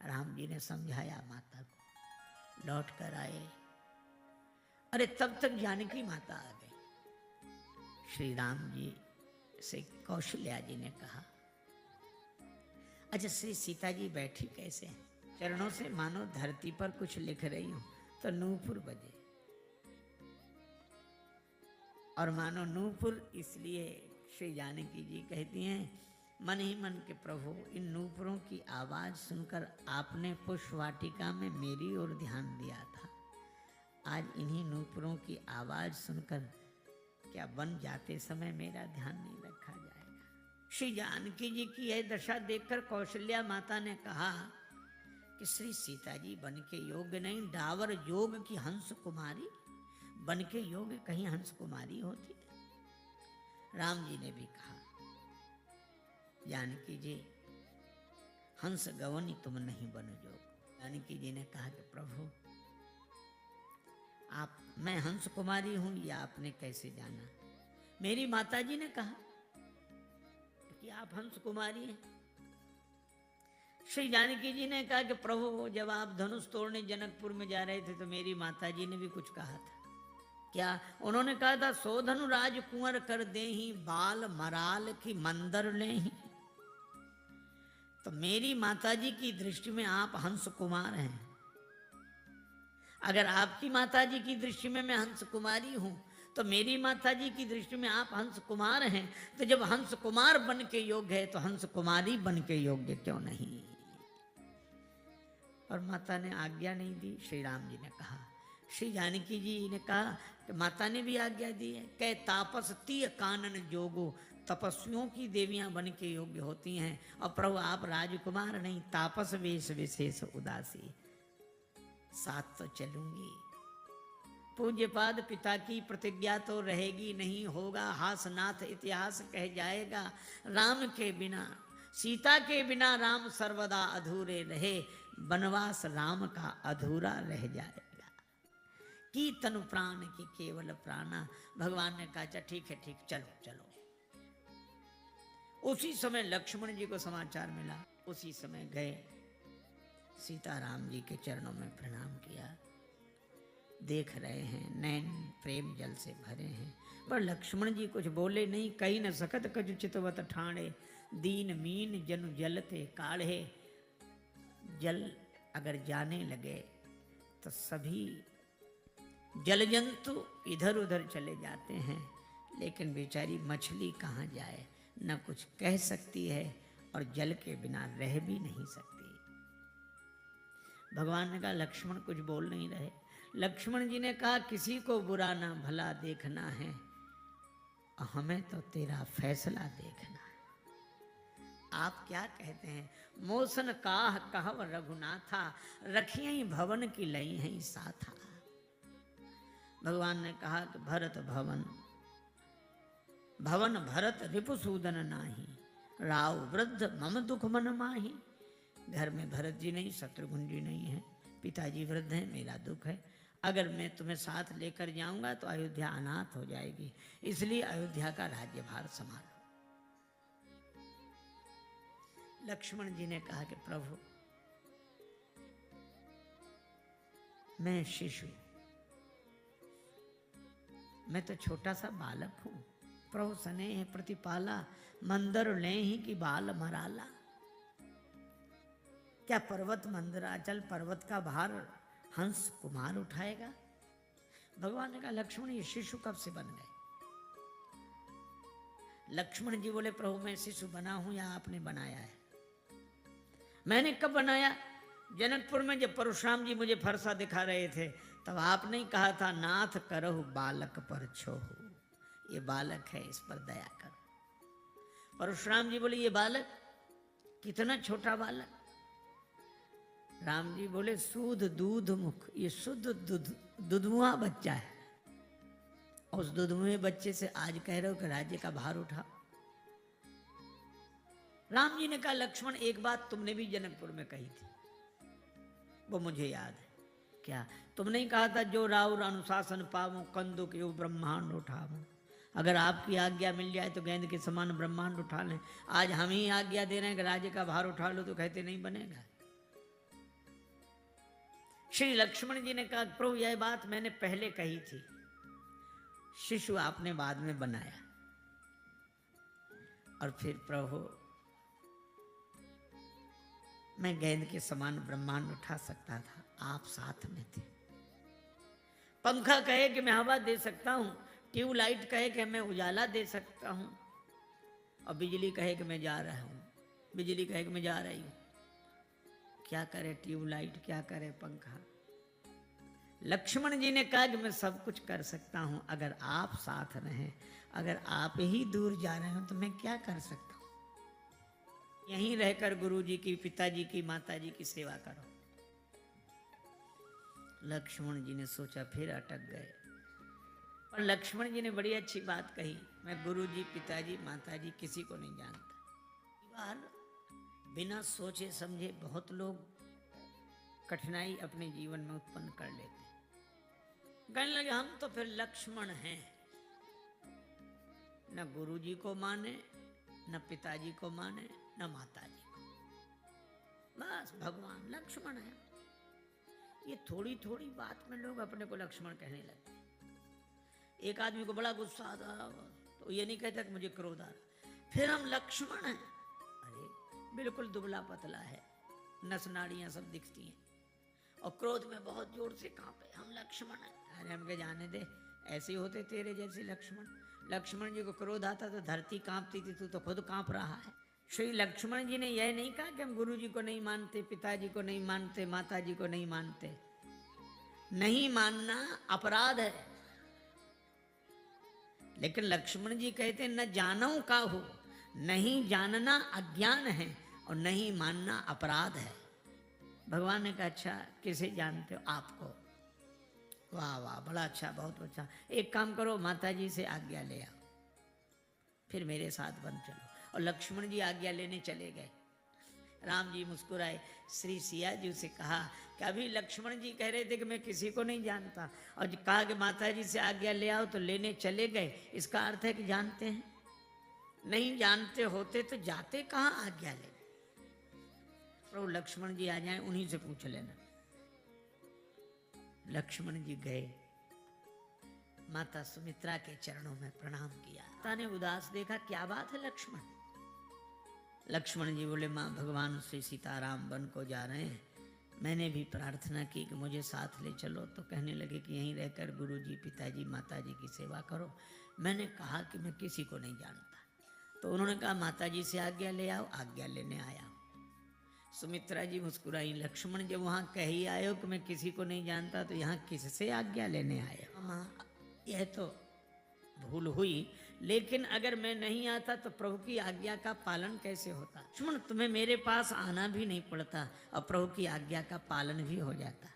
राम जी ने समझाया माता को, लौट कर आए। अरे तब तक जानकी माता आ गई। श्री राम जी से कौशल्या जी ने कहा, अच्छा श्री सीता जी बैठी कैसे हैं? चरणों से मानो धरती पर कुछ लिख रही हूं तो नूपुर बजे, और मानो नूपुर इसलिए श्री जानकी जी कहती हैं, मन ही मन के प्रभु इन नूपुरों की आवाज सुनकर आपने पुष्प वाटिका में मेरी ओर ध्यान दिया था, आज इन्हीं नूपुरों की आवाज सुनकर क्या वन जाते समय मेरा ध्यान नहीं रखा जाएगा। श्री जानकी जी की यह दशा देखकर कौशल्या माता ने कहा कि श्री सीता जी बन के योग्य नहीं, डावर योग की हंस कुमारी, बन के योग्य कहीं हंस कुमारी होती है। राम जी ने भी कहा, जानकी जी हंस गवनी तुम नहीं बनो जोग। जानकी जी ने कहा कि प्रभु आप, मैं हंस कुमारी हूं या आपने कैसे जाना? मेरी माता जी ने कहा कि आप हंस कुमारी हैं। श्री जानकी जी ने कहा कि प्रभु जब आप धनुष तोड़ने जनकपुर में जा रहे थे तो मेरी माता जी ने भी कुछ कहा था। क्या? उन्होंने कहा था, सो धनु राज कुंवर कर देहि, बाल मराल की मंदर लेहि। तो मेरी माता जी की दृष्टि में आप हंस कुमार हैं। अगर आपकी माता जी की दृष्टि में मैं हंस कुमारी हूं तो मेरी माता जी की दृष्टि में आप हंस कुमार हैं। तो जब हंस कुमार बन के योग्य है तो हंस कुमारी बन के योग्य क्यों नहीं? और माता ने आज्ञा नहीं दी। श्री राम जी ने कहा, श्री जानकी जी ने कहा कि माता ने भी आज्ञा दी है, कह तापस तीय कानन जोगो, तपस्वियों की देवियां बन के योग्य होती हैं, और प्रभु आप राजकुमार नहीं, तापस वेश विशेष उदासी, साथ तो चलूंगी। पूज्यपाद पिता की प्रतिज्ञा तो रहेगी नहीं, होगा हासनाथ इतिहास कह जाएगा, राम के बिना सीता के बिना राम सर्वदा अधूरे रहे, वनवास राम का अधूरा रह जाएगा। की तनु प्राण की केवल प्राणा। भगवान ने कहा, ठीक है ठीक, चलो चलो। उसी समय लक्ष्मण जी को समाचार मिला, उसी समय गए, सीताराम जी के चरणों में प्रणाम किया। देख रहे हैं नैन प्रेम जल से भरे हैं, पर लक्ष्मण जी कुछ बोले नहीं। कही न सकत कछु चितवत ठाणे, दीन मीन जनु जलते काढ़े। जल अगर जाने लगे तो सभी जल जंतु इधर उधर चले जाते हैं, लेकिन बेचारी मछली कहाँ जाए, न कुछ कह सकती है और जल के बिना रह भी नहीं सकती। भगवान ने कहा, लक्ष्मण कुछ बोल नहीं रहे। लक्ष्मण जी ने कहा, किसी को बुरा ना भला देखना है, हमें तो तेरा फैसला देखना है। आप क्या कहते हैं? मोसन काह कहव रघुनाथा, रखिए भवन की लई है साथा। भगवान ने कहा कि भरत भवन, भवन भरत रिपुसूदन नाही, राव वृद्ध मम दुख मन माही। घर में भरत जी नहीं, शत्रुघ्न जी नहीं है, पिताजी वृद्ध हैं, मेरा दुख है। अगर मैं तुम्हें साथ लेकर जाऊंगा तो अयोध्या अनाथ हो जाएगी, इसलिए अयोध्या का राज्यभार संभालो। लक्ष्मण जी ने कहा कि प्रभु मैं शिशु, मैं तो छोटा सा बालक हूं। प्रभु स्नेह प्रतिपाला, मंदर ले ही की बाल मराला। क्या पर्वत मंदराचल पर्वत का भार हंस कुमार उठाएगा? भगवान ने कहा, लक्ष्मण ये शिशु कब से बन गए? लक्ष्मण जी बोले, प्रभु मैं शिशु बना हूं या आपने बनाया है? मैंने कब बनाया? जनकपुर में जब परशुराम जी मुझे फरसा दिखा रहे थे तब आपने ही कहा था, नाथ करहु बालक पर छोहु, ये बालक है इस पर दया करो। परशुराम जी बोले, ये बालक कितना छोटा बालक? राम जी बोले, सूद दूध मुख, ये शुद्ध दुधमुआ बच्चा है। उस दुधमुए बच्चे से आज कह रहे हो कि राज्य का भार उठा। राम जी ने कहा, लक्ष्मण एक बात तुमने भी जनकपुर में कही थी, वो मुझे याद है। क्या? तुमने ही कहा था, जो राउर अनुशासन पावो, कंदुक यो ब्रह्मांड उठावो। अगर आपकी आज्ञा मिल जाए तो गेंद के समान ब्रह्मांड उठा लें। आज हम ही आज्ञा दे रहे हैं कि राज्य का भार उठा लो, तो कहते नहीं बनेगा। श्री लक्ष्मण जी ने कहा प्रभु यह बात मैंने पहले कही थी, शिशु आपने बाद में बनाया। और फिर प्रभु मैं गेंद के समान ब्रह्मांड उठा सकता था, आप साथ में थे। पंखा कहे कि मैं हवा दे सकता हूं, ट्यूबलाइट कहे कि मैं उजाला दे सकता हूं, और बिजली कहे कि मैं जा रहा हूं, बिजली कहे कि मैं जा रही हूं। क्या करे ट्यूबलाइट, क्या करे पंखा। लक्ष्मण जी ने कहा कि मैं सब कुछ कर सकता हूं अगर आप साथ रहें, अगर आप ही दूर जा रहे हो तो मैं क्या कर सकता हूं। यहीं रहकर गुरु जी की, पिताजी की, माता जी की सेवा करो। लक्ष्मण जी ने सोचा, फिर अटक गए। पर लक्ष्मण जी ने बड़ी अच्छी बात कही, मैं गुरु जी, पिताजी, माता जी किसी को नहीं जानता। बार बिना सोचे समझे बहुत लोग कठिनाई अपने जीवन में उत्पन्न कर लेते। कहने लगे हम तो फिर लक्ष्मण हैं, न गुरु जी को माने, न पिताजी को माने, न माता जी को, बस भगवान लक्ष्मण है। ये थोड़ी थोड़ी बात में लोग अपने को लक्ष्मण कहने लगते। एक आदमी को बड़ा गुस्सा आता तो ये नहीं कहता कि मुझे क्रोध आ रहा, फिर हम लक्ष्मण हैं। अरे बिल्कुल दुबला पतला है, नस नाड़ियां सब दिखती हैं, और क्रोध में बहुत जोर से कांपे, हम लक्ष्मण हैं। अरे हम के जाने दे, ऐसे होते तेरे जैसे लक्ष्मण। लक्ष्मण जी को क्रोध आता तो धरती कांपती थी, तू तो खुद कांप रहा है। श्री लक्ष्मण जी ने यह नहीं कहा कि हम गुरु जी को नहीं मानते, पिताजी को नहीं मानते, माता जी को नहीं मानते। नहीं मानना अपराध है, लेकिन लक्ष्मण जी कहते न जानऊ का हो, नहीं जानना अज्ञान है और नहीं मानना अपराध है। भगवान ने कहा अच्छा किसे जानते हो, आपको। वाह वाह, बड़ा अच्छा, बहुत अच्छा। एक काम करो, माता जी से आज्ञा ले आओ, फिर मेरे साथ बन चलो। और लक्ष्मण जी आज्ञा लेने चले गए। राम जी मुस्कुराए, श्री सिया जी से कहा कि अभी लक्ष्मण जी कह रहे थे कि मैं किसी को नहीं जानता, और कहा कि माता जी से आज्ञा ले आओ तो लेने चले गए। इसका अर्थ है कि जानते हैं। नहीं जानते होते तो जाते कहाँ आज्ञा ले। प्रभु लक्ष्मण जी आ जाए, उन्हीं से पूछ लेना। लक्ष्मण जी गए, माता सुमित्रा के चरणों में प्रणाम किया। माता ने उदास देखा, क्या बात है लक्ष्मण। लक्ष्मण जी बोले माँ भगवान श्री सीताराम वन को जा रहे हैं, मैंने भी प्रार्थना की कि मुझे साथ ले चलो, तो कहने लगे कि यहीं रहकर गुरु जी, पिताजी, माता जी की सेवा करो। मैंने कहा कि मैं किसी को नहीं जानता, तो उन्होंने कहा माता जी से आज्ञा ले आओ। आज्ञा लेने आया। सुमित्रा जी मुस्कुराई, लक्ष्मण जब वहाँ कही आए हो कि मैं किसी को नहीं जानता, तो यहाँ किससे आज्ञा लेने आए हो। माँ यह तो भूल हुई, लेकिन अगर मैं नहीं आता तो प्रभु की आज्ञा का पालन कैसे होता। लक्ष्मण तुम्हें मेरे पास आना भी नहीं पड़ता और प्रभु की आज्ञा का पालन भी हो जाता।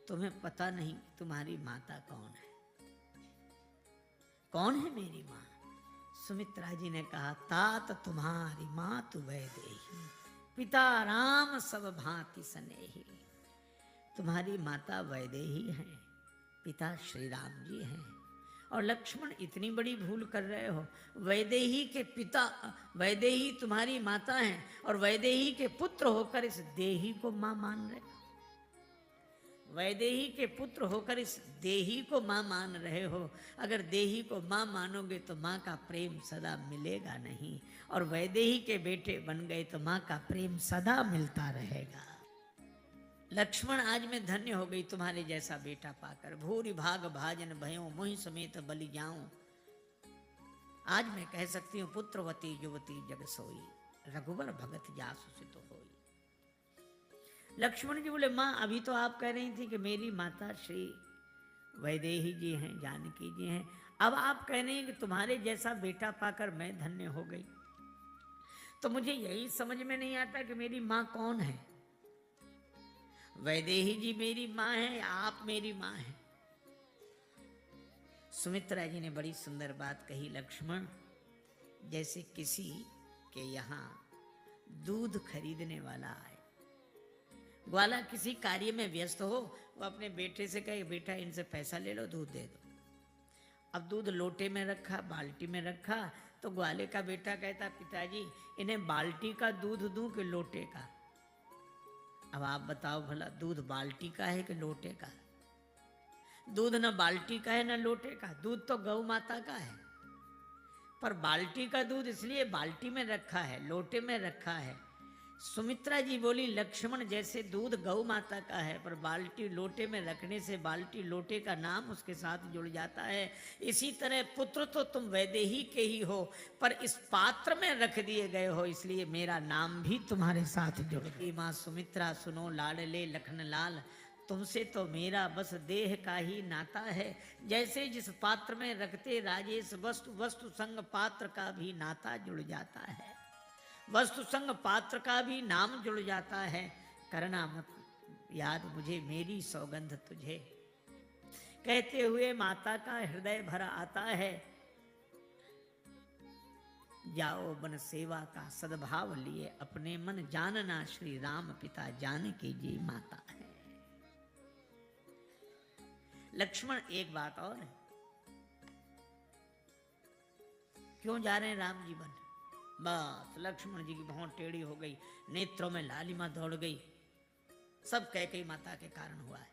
तुम्हें पता नहीं तुम्हारी माता कौन है। कौन है मेरी माँ? सुमित्रा जी ने कहा तात तुम्हारी माँ तु वैदेही, पिता राम सब भांति स्नेही। तुम्हारी माता वैदेही हैं, पिता श्री राम जी हैं। और लक्ष्मण इतनी बड़ी भूल कर रहे हो। वैदेही के पिता, वैदेही तुम्हारी माता हैं और वैदेही के पुत्र होकर इस देही को मां मान रहे हो। वैदेही के पुत्र होकर इस देही को मां मान रहे हो। अगर देही को मां मानोगे तो मां का प्रेम सदा मिलेगा नहीं, और वैदेही के बेटे बन गए तो मां का प्रेम सदा मिलता रहेगा। लक्ष्मण आज मैं धन्य हो गई तुम्हारे जैसा बेटा पाकर। भूरि भाग भाजन भयो मोहि समेत बलि जाऊं। आज मैं कह सकती हूँ पुत्रवती युवती जग सोई, रघुवर भगत जासु सित होई। लक्ष्मण जी बोले माँ अभी तो आप कह रही थी कि मेरी माता श्री वैदेही जी हैं, जानकी जी हैं, अब आप कह रही हैं कि तुम्हारे जैसा बेटा पाकर मैं धन्य हो गई। तो मुझे यही समझ में नहीं आता कि मेरी माँ कौन है। वैदेही जी मेरी माँ है या आप मेरी माँ हैं? सुमित्रा जी ने बड़ी सुंदर बात कही, लक्ष्मण जैसे किसी के यहाँ दूध खरीदने वाला आए, ग्वाला किसी कार्य में व्यस्त हो, वो अपने बेटे से कहे बेटा इनसे पैसा ले लो, दूध दे दो। अब दूध लोटे में रखा, बाल्टी में रखा, तो ग्वाले का बेटा कहता पिताजी इन्हें बाल्टी का दूध दूं कि लोटे का? अब आप बताओ भला, दूध बाल्टी का है कि लोटे का? दूध न बाल्टी का है न लोटे का, दूध तो गौ माता का है। पर बाल्टी का दूध इसलिए बाल्टी में रखा है, लोटे में रखा है। सुमित्रा जी बोली, लक्ष्मण जैसे दूध गौ माता का है, पर बाल्टी लोटे में रखने से बाल्टी लोटे का नाम उसके साथ जुड़ जाता है। इसी तरह पुत्र तो तुम वैदेही के ही हो, पर इस पात्र में रख दिए गए हो, इसलिए मेरा नाम भी तुम्हारे साथ जुड़ गई। माँ सुमित्रा सुनो लाडले लखन लाल, तुमसे तो मेरा बस देह का ही नाता है। जैसे जिस पात्र में रखते राजेश वस्तु, वस्तु संग पात्र का भी नाता जुड़ जाता है, वस्तु संग पात्र का भी नाम जुड़ जाता है। करना मत याद मुझे मेरी सौगंध तुझे, कहते हुए माता का हृदय भर आता है। जाओ बन सेवा का सद्भाव लिए, अपने मन जानना श्री राम पिता जानकी जी माता है। लक्ष्मण एक बात और है, क्यों जा रहे हैं राम जी वन? बस लक्ष्मण जी की भौं टेढ़ी हो गई, नेत्रों में लालिमा दौड़ गई। सब कैकेयी माता के कारण हुआ है।